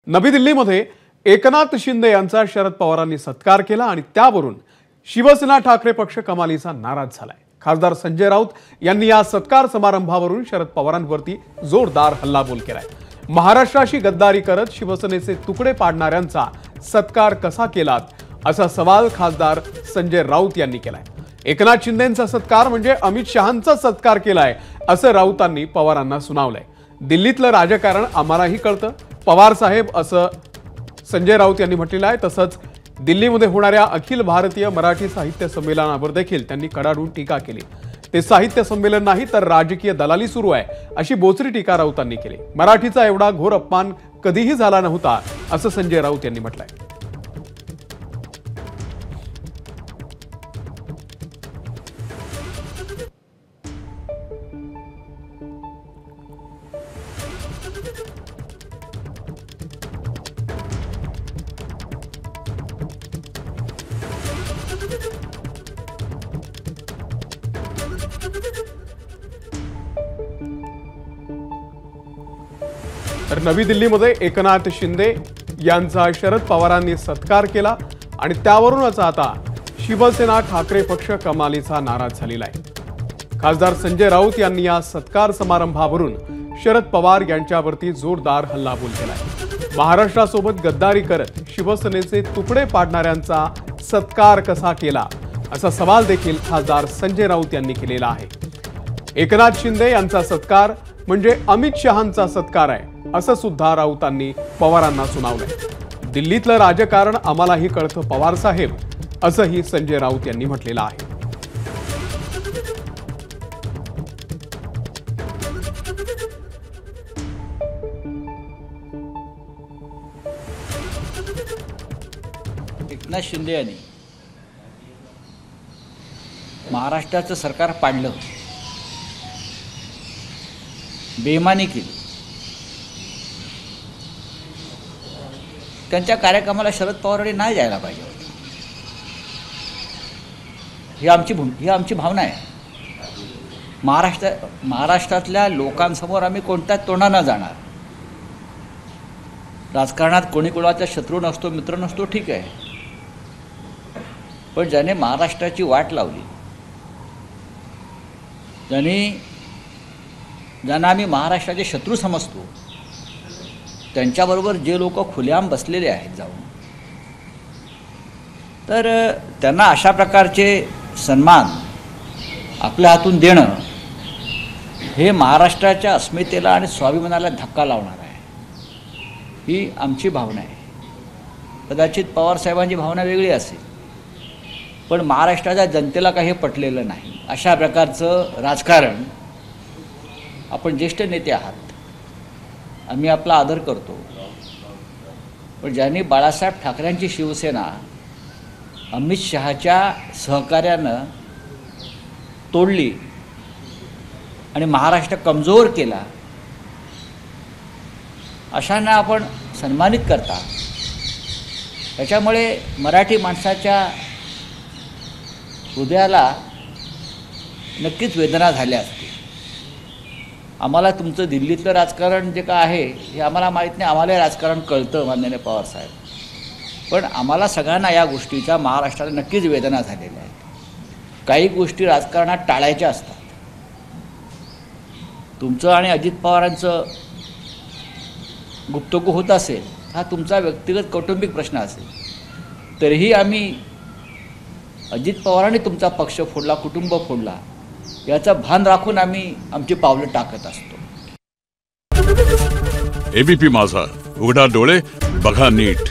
नवी दिल्लीमध्ये एकनाथ शिंदे यांचा शरद पवारांनी सत्कार केला आणि त्यावरून शिवसेना ठाकरे पक्ष कमालीचा नाराज झालाय। खासदार संजय राऊत यांनी या सत्कार समारंभावरून शरद पवारांवरती जोरदार हल्लाबोल केलाय। महाराष्ट्राशी गद्दारी करत शिवसेनेचे तुकडे पाडणाऱ्यांचा सत्कार कसा केलात असा सवाल खासदार संजय राऊत यांनी केलाय। एकनाथ शिंदेंचा सत्कार म्हणजे अमित शहांचा सत्कार केलाय असं राऊतांनी पवारांना सुनावलंय। दिल्लीतलं राजकारण आम्हालाही कळतं पवार साहेब असं संजय राऊत यांनी म्हटलेलं आहे। तसंच दिल्लीमध्ये होणाऱ्या अखिल भारतीय मराठी साहित्य संमेलनावर देखील त्यांनी कडाडून टीका केली। ते साहित्य संमेलन नाही तर राजकीय दलाली सुरू आहे अशी बोचरी टीका राऊतांनी केली। मराठीचा एवढा घोर अपमान कधीही झाला नव्हता असं संजय राऊत यांनी म्हटलंय। तर नवी दिल्लीमध्ये एकनाथ शिंदे यांचा शरद पवारांनी सत्कार केला आणि त्यावरूनच आता शिवसेना ठाकरे पक्ष कमालीचा नाराज झालेला आहे। खासदार संजय राऊत यांनी या सत्कार समारंभावरून शरद पवार यांच्यावरती जोरदार हल्लाबोल केलाय। महाराष्ट्रासोबत गद्दारी करत शिवसेनेचे तुकडे पाडणाऱ्यांचा सत्कार कसा केला असा सवाल देखील खासदार संजय राऊत यांनी केलेला आहे। एकनाथ शिंदे यांचा सत्कार म्हणजे अमित शहांचा सत्कार आहे असं सुद्धा राऊतांनी पवारांना सुनावलंय। दिल्लीतलं राजकारण आम्हालाही कळतं पवार साहेब असंही संजय राऊत यांनी म्हटलेलं आहे। एकनाथ शिंदे यांनी महाराष्ट्राचं सरकार पाडलं, बेईमानी केली। त्यांच्या कार्यक्रमाला शरद पवारांनी नाही जायला पाहिजे होतं। ही आमची भावना आहे। महाराष्ट्रातल्या लोकांसमोर आम्ही कोणत्याच तोंडानं जाणार। राजकारणात कोणी कोणाचा शत्रू नसतो, मित्र नसतो, ठीक आहे, पण ज्याने महाराष्ट्राची वाट लावली, ज्यांना आम्ही महाराष्ट्राचे शत्रू समजतो, त्यांच्याबरोबर जे लोक खुलेआम बसलेले आहेत जाऊन, तर त्यांना अशा प्रकारचे सन्मान आपल्या हातून देणं हे महाराष्ट्राच्या अस्मितेला आणि स्वाभिमानाला धक्का लावणार आहे। ही आमची भावना आहे। कदाचित पवारसाहेबांची भावना वेगळी असेल, पण महाराष्ट्राच्या जनतेला काही पटलेलं नाही। अशा प्रकारचं राजकारण, आपण ज्येष्ठ नेते आहात, आम्ही आपला आदर करतो, पण ज्यांनी बाळासाहेब ठाकरेंची शिवसेना अमित शहाच्या सहकार्यानं तोडली आणि महाराष्ट्र कमजोर केला, अशांना आपण सन्मानित करता। त्याच्यामुळे मराठी माणसाच्या हृदयाला नक्कीच वेदना झाल्या असतील। आम्हाला तुमचं दिल्लीतलं राजकारण जे काय आहे हे आम्हाला माहीत नाही, आम्हाला राजकारण कळतं माननीय पवारसाहेब, पण आम्हाला सगळ्यांना या गोष्टीच्या महाराष्ट्राला नक्कीच वेदना झालेल्या आहेत। काही गोष्टी राजकारणात टाळायच्या असतात। तुमचं आणि अजित पवारांचं गुप्तगू होत असेल, हा तुमचा व्यक्तिगत कौटुंबिक प्रश्न असेल, तरीही आम्ही अजित पवारांनी तुमचा पक्ष फोडला, कुटुंब फोडला, याचं भान राखून आम्ही आमची पावलं टाकत असतो। एबीपी माझा, उघडा डोळे बघा नीट।